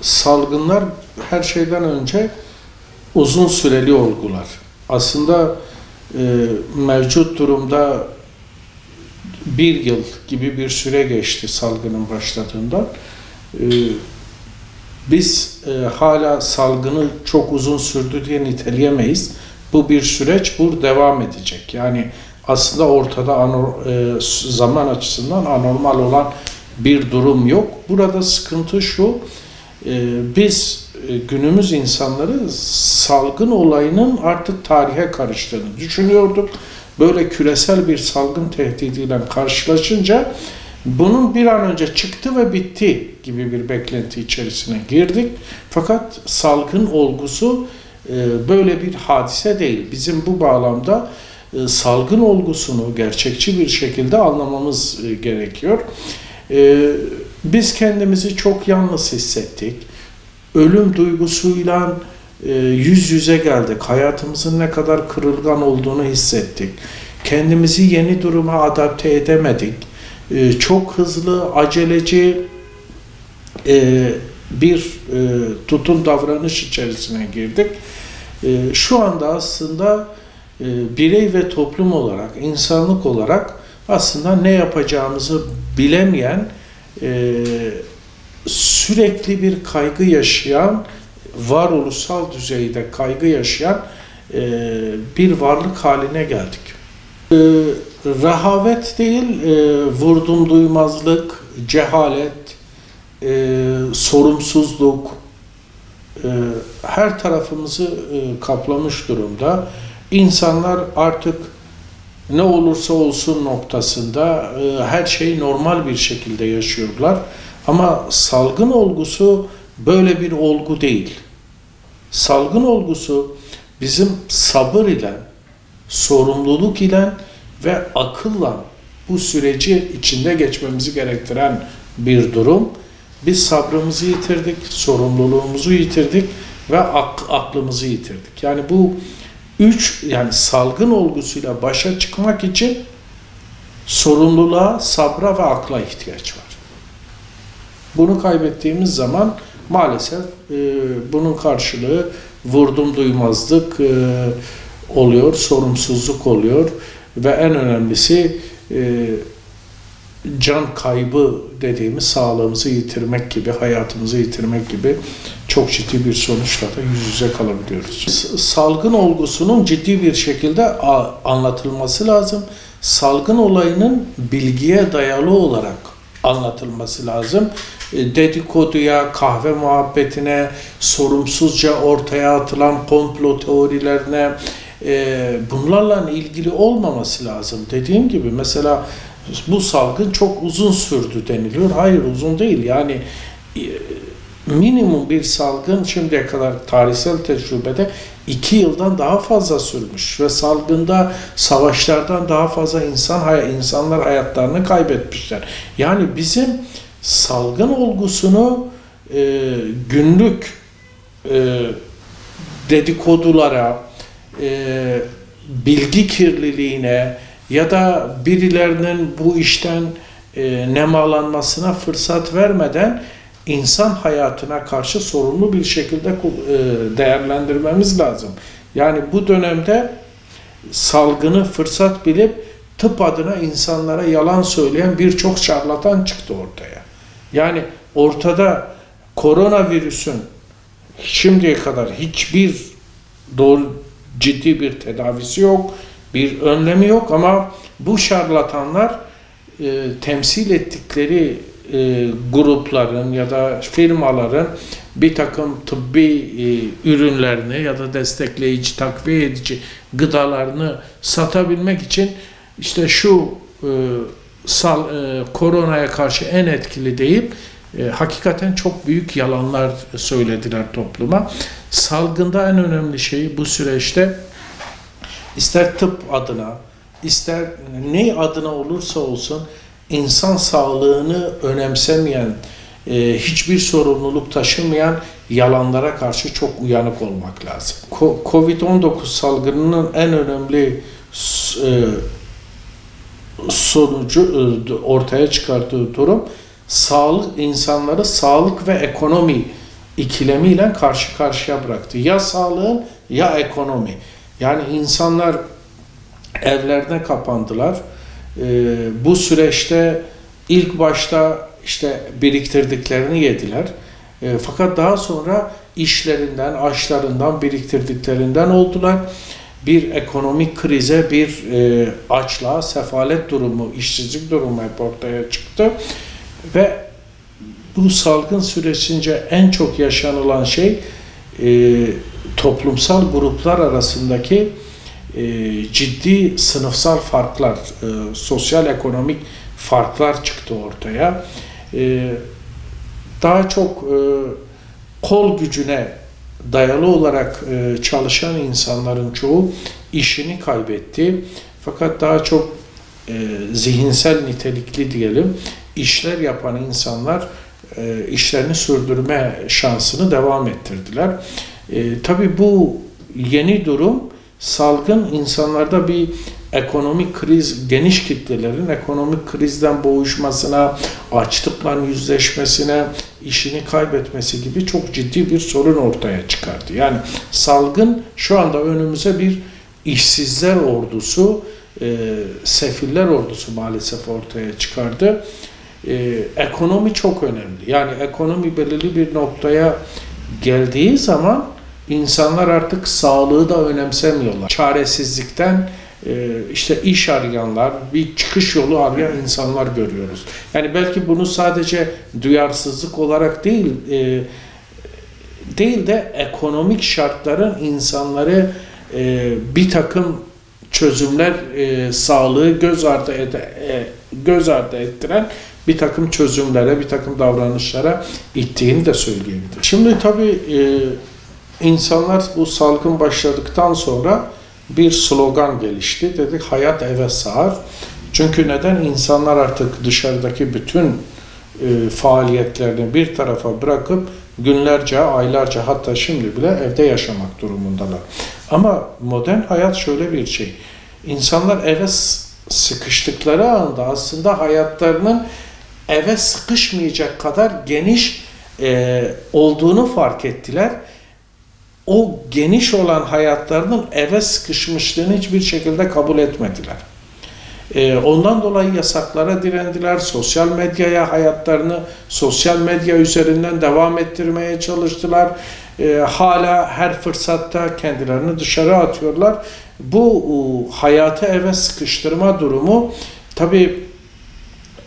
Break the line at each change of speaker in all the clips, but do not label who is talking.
salgınlar her şeyden önce uzun süreli olgular. Aslında mevcut durumda bir yıl gibi bir süre geçti salgının başladığından. Biz hala salgını çok uzun sürdü diye niteleyemeyiz. Bu bir süreç, bu devam edecek. Yani aslında ortada zaman açısından anormal olan bir durum yok. Burada sıkıntı şu, biz günümüz insanları salgın olayının artık tarihe karıştığını düşünüyorduk. Böyle küresel bir salgın tehdidiyle karşılaşınca bunun bir an önce çıktı ve bitti gibi bir beklenti içerisine girdik. Fakat salgın olgusu böyle bir hadise değil. Bizim bu bağlamda salgın olgusunu gerçekçi bir şekilde anlamamız gerekiyor. Biz kendimizi çok yalnız hissettik. Ölüm duygusuyla yüz yüze geldik. Hayatımızın ne kadar kırılgan olduğunu hissettik. Kendimizi yeni duruma adapte edemedik. Çok hızlı, aceleci bir tutum davranış içerisine girdik. Şu anda aslında birey ve toplum olarak, insanlık olarak aslında ne yapacağımızı bilemeyen, sürekli bir kaygı yaşayan, varoluşsal düzeyde kaygı yaşayan bir varlık haline geldik. Rehavet değil, vurdum duymazlık, cehalet, sorumsuzluk her tarafımızı kaplamış durumda. İnsanlar artık ne olursa olsun noktasında her şeyi normal bir şekilde yaşıyorlar. Ama salgın olgusu böyle bir olgu değil. Salgın olgusu bizim sabır ile, sorumluluk ile ve akılla bu süreci içinde geçmemizi gerektiren bir durum. Biz sabrımızı yitirdik, sorumluluğumuzu yitirdik ve aklımızı yitirdik. Yani bu yani salgın olgusuyla başa çıkmak için sorumluluğa, sabra ve akla ihtiyaç var. Bunu kaybettiğimiz zaman maalesef bunun karşılığı vurdum duymazlık oluyor, sorumsuzluk oluyor ve en önemlisi can kaybı dediğimiz sağlığımızı yitirmek gibi, hayatımızı yitirmek gibi çok ciddi bir sonuçla da yüz yüze kalabiliyoruz. Salgın olgusunun ciddi bir şekilde anlatılması lazım. Salgın olayının bilgiye dayalı olarak anlatılması lazım. Dedikoduya, kahve muhabbetine, sorumsuzca ortaya atılan komplo teorilerine bunlarla ilgili olmaması lazım. Dediğim gibi mesela bu salgın çok uzun sürdü deniliyor. Hayır, uzun değil. Yani minimum bir salgın şimdiye kadar tarihsel tecrübede 2 yıldan daha fazla sürmüş ve salgında savaşlardan daha fazla insanlar hayatlarını kaybetmişler. Yani bizim salgın olgusunu günlük dedikodulara, bilgi kirliliğine ya da birilerinin bu işten nemalanmasına fırsat vermeden insan hayatına karşı sorumlu bir şekilde değerlendirmemiz lazım. Yani bu dönemde salgını fırsat bilip tıp adına insanlara yalan söyleyen birçok şarlatan çıktı ortaya. Yani ortada koronavirüsün şimdiye kadar hiçbir doğru ciddi bir tedavisi yok, bir önlemi yok ama bu şarlatanlar temsil ettikleri grupların ya da firmaların bir takım tıbbi ürünlerini ya da destekleyici, takviye edici gıdalarını satabilmek için işte şu koronaya karşı en etkili deyip hakikaten çok büyük yalanlar söylediler topluma. Salgında en önemli şey bu süreçte ister tıp adına, ister ne adına olursa olsun insan sağlığını önemsemeyen, hiçbir sorumluluk taşımayan yalanlara karşı çok uyanık olmak lazım. Covid-19 salgınının en önemli sonucu ortaya çıkarttığı durum insanları sağlık ve ekonomi ikilemiyle karşı karşıya bıraktı. Ya sağlığın ya ekonomi. Yani insanlar evlerine kapandılar. Bu süreçte ilk başta işte biriktirdiklerini yediler. Fakat daha sonra işlerinden, aşlarından, biriktirdiklerinden oldular. Bir ekonomik krize, bir açlığa, sefalet durumu, işsizlik durumu hep ortaya çıktı. Ve bu salgın sürecince en çok yaşanılan şey toplumsal gruplar arasındaki ciddi sınıfsal farklar, sosyal ekonomik farklar çıktı ortaya. Daha çok kol gücüne dayalı olarak çalışan insanların çoğu işini kaybetti. Fakat daha çok zihinsel nitelikli diyelim işler yapan insanlar işlerini sürdürme şansını devam ettirdiler. Tabii bu yeni durum, salgın insanlarda bir ekonomik kriz, geniş kitlelerin ekonomik krizden boğuşmasına, açlıkla yüzleşmesine, işini kaybetmesi gibi çok ciddi bir sorun ortaya çıkardı. Yani salgın şu anda önümüze bir işsizler ordusu, sefiller ordusu maalesef ortaya çıkardı. Ekonomi çok önemli. Yani ekonomi belirli bir noktaya geldiği zaman insanlar artık sağlığı da önemsemiyorlar. Çaresizlikten işte iş arayanlar, bir çıkış yolu arayan insanlar görüyoruz. Yani belki bunu sadece duyarsızlık olarak değil de ekonomik şartların insanları bir takım çözümler, sağlığı göz ardı ettiren bir takım çözümlere, bir takım davranışlara ittiğini de söyleyebilirim. Şimdi tabii insanlar bu salgın başladıktan sonra bir slogan gelişti. Dedik hayat eve sığar. Çünkü neden? İnsanlar artık dışarıdaki bütün faaliyetlerini bir tarafa bırakıp günlerce, aylarca hatta şimdi bile evde yaşamak durumundalar. Ama modern hayat şöyle bir şey. İnsanlar eve sıkıştıkları anda aslında hayatlarının eve sıkışmayacak kadar geniş olduğunu fark ettiler. O geniş olan hayatlarının eve sıkışmışlığını hiçbir şekilde kabul etmediler. Ondan dolayı yasaklara direndiler, sosyal medyaya hayatlarını sosyal medya üzerinden devam ettirmeye çalıştılar. Hala her fırsatta kendilerini dışarı atıyorlar. Bu hayatı eve sıkıştırma durumu tabii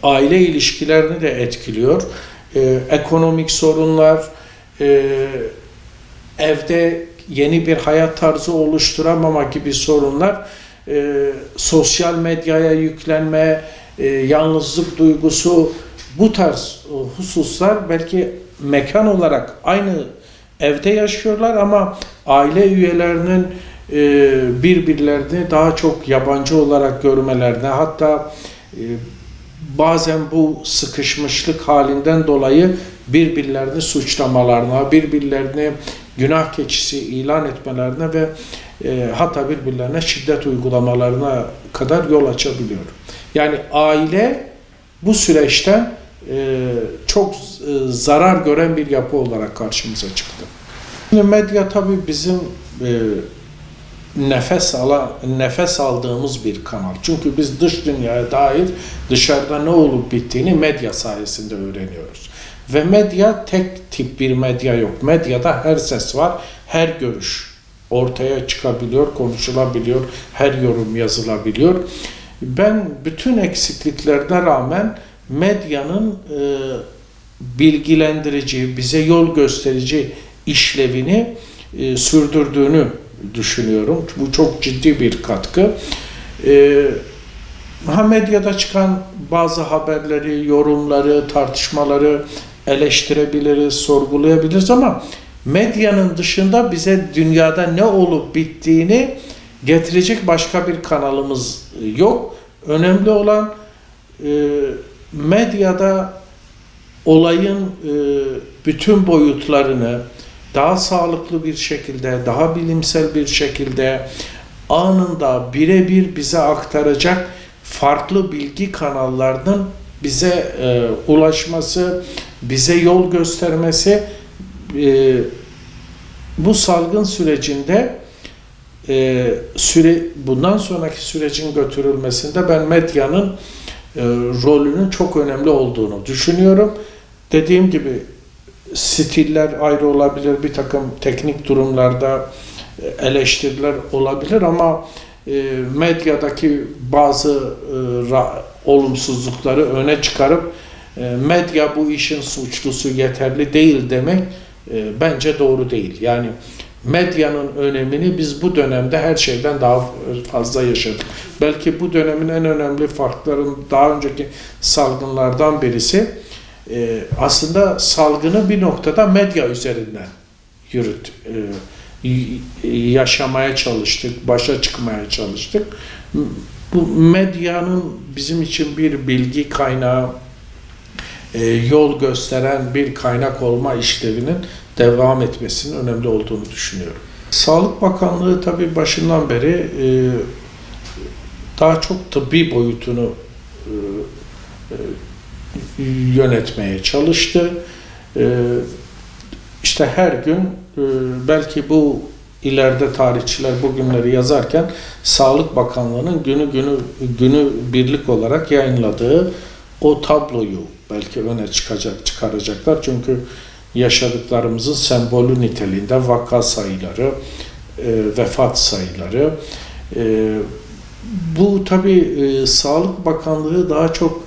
aile ilişkilerini de etkiliyor. Ekonomik sorunlar, evde yeni bir hayat tarzı oluşturamama gibi sorunlar, sosyal medyaya yüklenme, yalnızlık duygusu, bu tarz hususlar belki mekan olarak aynı evde yaşıyorlar ama aile üyelerinin birbirlerini daha çok yabancı olarak görmelerine, hatta bazen bu sıkışmışlık halinden dolayı birbirlerini suçlamalarına, birbirlerini günah keçisi ilan etmelerine ve hatta birbirlerine şiddet uygulamalarına kadar yol açabiliyor. Yani aile bu süreçten çok zarar gören bir yapı olarak karşımıza çıktı. Şimdi medya tabii bizim nefes aldığımız bir kanal. Çünkü biz dış dünyaya dair dışarıda ne olup bittiğini medya sayesinde öğreniyoruz. Ve medya tek tip bir medya yok. Medyada her ses var, her görüş ortaya çıkabiliyor, konuşulabiliyor, her yorum yazılabiliyor. Ben bütün eksikliklerine rağmen medyanın bilgilendirici, bize yol gösterici işlevini sürdürdüğünü düşünüyorum. Bu çok ciddi bir katkı. Medyada çıkan bazı haberleri, yorumları, tartışmaları eleştirebiliriz, sorgulayabiliriz ama medyanın dışında bize dünyada ne olup bittiğini getirecek başka bir kanalımız yok. Önemli olan medyada olayın bütün boyutlarını daha sağlıklı bir şekilde, daha bilimsel bir şekilde anında birebir bize aktaracak farklı bilgi kanallarının bize ulaşması, bize yol göstermesi bu salgın sürecinde bundan sonraki sürecin götürülmesinde ben medyanın rolünün çok önemli olduğunu düşünüyorum. Dediğim gibi stiller ayrı olabilir, bir takım teknik durumlarda eleştiriler olabilir ama medyadaki bazı olumsuzlukları öne çıkarıp medya bu işin suçlusu, yeterli değil demek bence doğru değil. Yani medyanın önemini biz bu dönemde her şeyden daha fazla yaşadık. Belki bu dönemin en önemli farkların daha önceki salgınlardan birisi aslında salgını bir noktada medya üzerinden yaşamaya çalıştık, başa çıkmaya çalıştık. Bu medyanın bizim için bir bilgi kaynağı, yol gösteren bir kaynak olma işlevinin devam etmesinin önemli olduğunu düşünüyorum. Sağlık Bakanlığı tabii başından beri daha çok tıbbi boyutunu yönetmeye çalıştı. İşte her gün belki bu ileride tarihçiler bugünleri yazarken Sağlık Bakanlığı'nın günü birlik olarak yayınladığı o tabloyu belki öne çıkaracaklar. Çünkü yaşadıklarımızın sembolü niteliğinde vaka sayıları, vefat sayıları. Bu tabii Sağlık Bakanlığı daha çok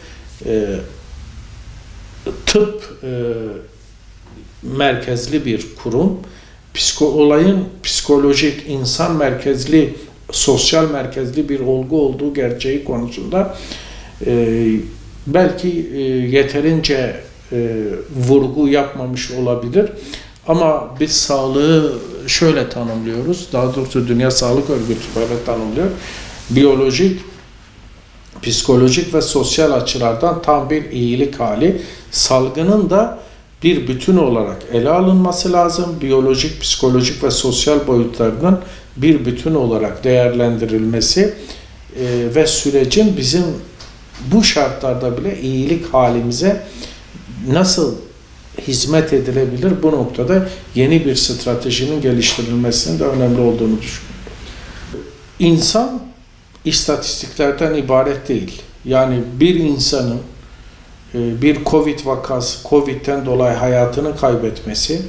tıp merkezli bir kurum. Olayın psikolojik, insan merkezli, sosyal merkezli bir olgu olduğu gerçeği konusunda belki yeterince vurgu yapmamış olabilir. Ama biz sağlığı şöyle tanımlıyoruz, daha doğrusu Dünya Sağlık Örgütü böyle tanımlıyor. Biyolojik, psikolojik ve sosyal açılardan tam bir iyilik hali. Salgının da bir bütün olarak ele alınması lazım. Biyolojik, psikolojik ve sosyal boyutlarının bir bütün olarak değerlendirilmesi ve sürecin bizim bu şartlarda bile iyilik halimize nasıl hizmet edilebilir, bu noktada yeni bir stratejinin geliştirilmesinin de önemli olduğunu düşünüyorum. İnsan istatistiklerden ibaret değil. Yani bir insanın bir Covid vakası, Covid'den dolayı hayatını kaybetmesi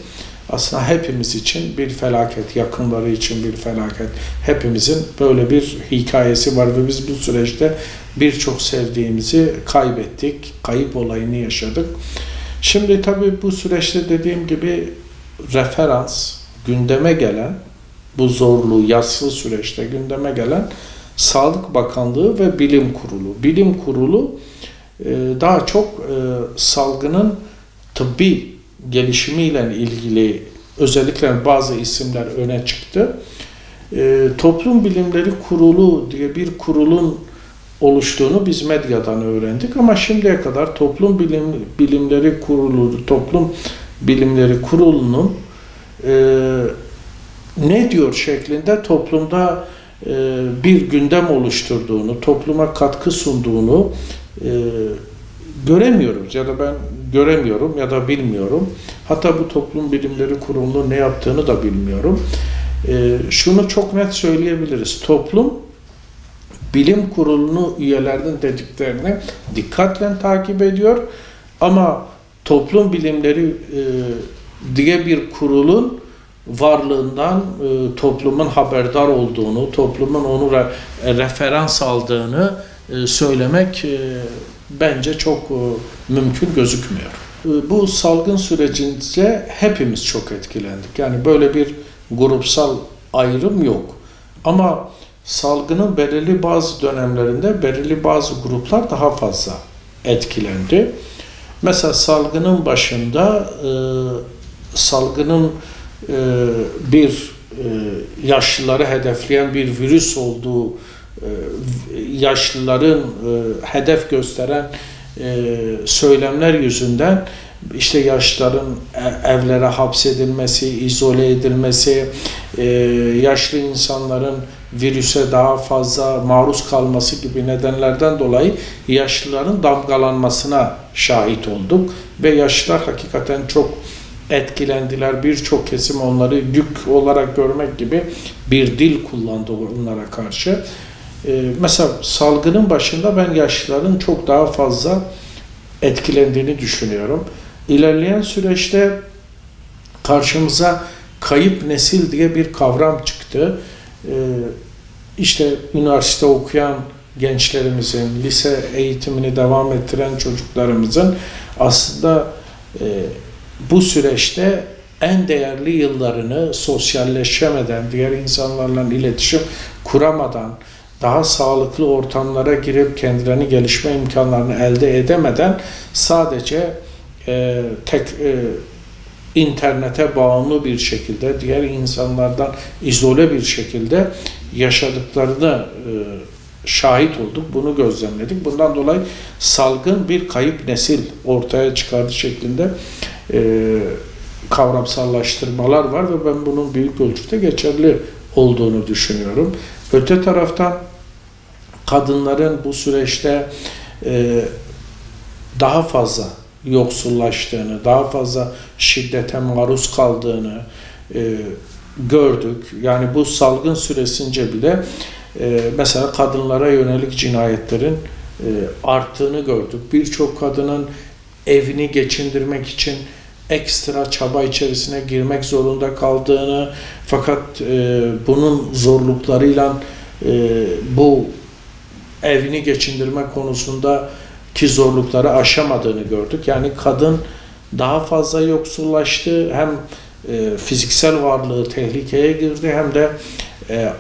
aslında hepimiz için bir felaket, yakınları için bir felaket. Hepimizin böyle bir hikayesi var ve biz bu süreçte birçok sevdiğimizi kaybettik, kayıp olayını yaşadık. Şimdi tabii bu süreçte dediğim gibi referans, gündeme gelen, bu zorlu, yassı süreçte gündeme gelen Sağlık Bakanlığı ve Bilim Kurulu. Bilim Kurulu daha çok salgının tıbbi gelişimiyle ilgili özellikle bazı isimler öne çıktı. Toplum Bilimleri Kurulu diye bir kurulun oluştuğunu biz medyadan öğrendik ama şimdiye kadar Toplum Bilimleri Kurulu'nun ne diyor şeklinde toplumda bir gündem oluşturduğunu, topluma katkı sunduğunu göremiyoruz ya da ben göremiyorum ya da bilmiyorum. Hatta bu Toplum Bilimleri Kurulu'nun ne yaptığını da bilmiyorum. Şunu çok net söyleyebiliriz. Toplum Bilim Kurulu'nu üyelerinin dediklerini dikkatle takip ediyor ama toplum bilimleri diye bir kurulun varlığından toplumun haberdar olduğunu, toplumun onu referans aldığını söylemek bence çok mümkün gözükmüyor. Bu salgın sürecince hepimiz çok etkilendik. Yani böyle bir grupsal ayrım yok. Ama salgının belirli bazı dönemlerinde belirli bazı gruplar daha fazla etkilendi. Mesela salgının başında salgının bir yaşlıları hedefleyen bir virüs olduğu, yaşlıların hedef gösteren söylemler yüzünden işte yaşlıların evlere hapsedilmesi, izole edilmesi, yaşlı insanların virüse daha fazla maruz kalması gibi nedenlerden dolayı yaşlıların damgalanmasına şahit olduk ve yaşlılar hakikaten çok etkilendiler. Birçok kesim onları yük olarak görmek gibi bir dil kullandı onlara karşı. Mesela salgının başında ben yaşlıların çok daha fazla etkilendiğini düşünüyorum. İlerleyen süreçte karşımıza kayıp nesil diye bir kavram çıktı. İşte üniversite okuyan gençlerimizin, lise eğitimini devam ettiren çocuklarımızın aslında bu süreçte en değerli yıllarını sosyalleşemeden, diğer insanlarla iletişim kuramadan, daha sağlıklı ortamlara girip kendilerini gelişme imkanlarını elde edemeden sadece internete bağımlı bir şekilde, diğer insanlardan izole bir şekilde yaşadıklarını şahit olduk, bunu gözlemledik. Bundan dolayı salgın bir kayıp nesil ortaya çıkardı şeklinde kavramsallaştırmalar var ve ben bunun büyük ölçüde geçerli olduğunu düşünüyorum. Öte taraftan kadınların bu süreçte daha fazla yoksullaştığını, daha fazla şiddete maruz kaldığını gördük. Yani bu salgın süresince bile mesela kadınlara yönelik cinayetlerin arttığını gördük. Birçok kadının evini geçindirmek için ekstra çaba içerisine girmek zorunda kaldığını, fakat bunun zorluklarıyla bu evini geçindirme konusundaki zorlukları aşamadığını gördük. Yani kadın daha fazla yoksullaştı, hem fiziksel varlığı tehlikeye girdi hem de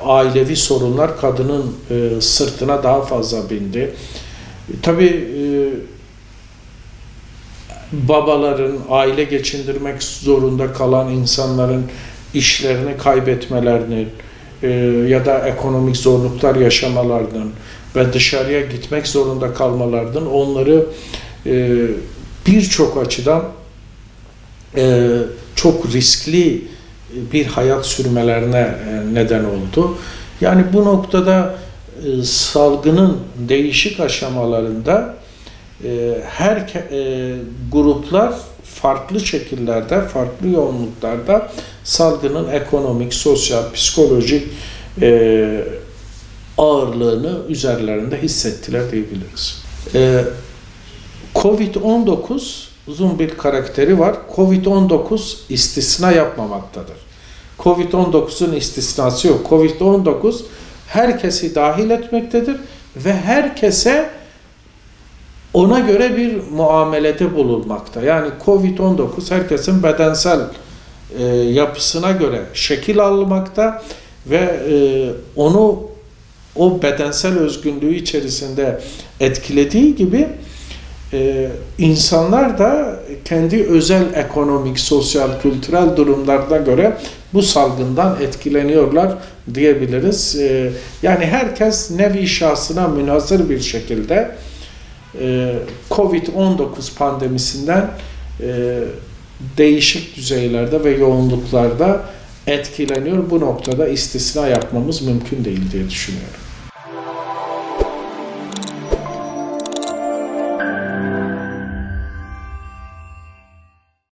ailevi sorunlar kadının sırtına daha fazla bindi. Tabii babaların, aile geçindirmek zorunda kalan insanların işlerini kaybetmelerinin ya da ekonomik zorluklar yaşamalarının ve dışarıya gitmek zorunda kalmalarının onları birçok açıdan çok riskli bir hayat sürmelerine neden oldu. Yani bu noktada salgının değişik aşamalarında gruplar farklı şekillerde, farklı yoğunluklarda salgının ekonomik, sosyal, psikolojik ağırlığını üzerlerinde hissettiler diyebiliriz. Covid-19'un bir karakteri var. Covid-19 istisna yapmamaktadır. Covid-19'un istisnası yok. Covid-19 herkesi dahil etmektedir ve herkese ona göre bir muamelede bulunmakta. Yani Covid-19 herkesin bedensel yapısına göre şekil almakta ve onu o bedensel özgünlüğü içerisinde etkilediği gibi insanlar da kendi özel ekonomik, sosyal, kültürel durumlarına göre bu salgından etkileniyorlar diyebiliriz. Yani herkes nevi şahsına münhasır bir şekilde Covid-19 pandemisinden değişik düzeylerde ve yoğunluklarda etkileniyor. Bu noktada istisna yapmamız mümkün değil diye düşünüyorum.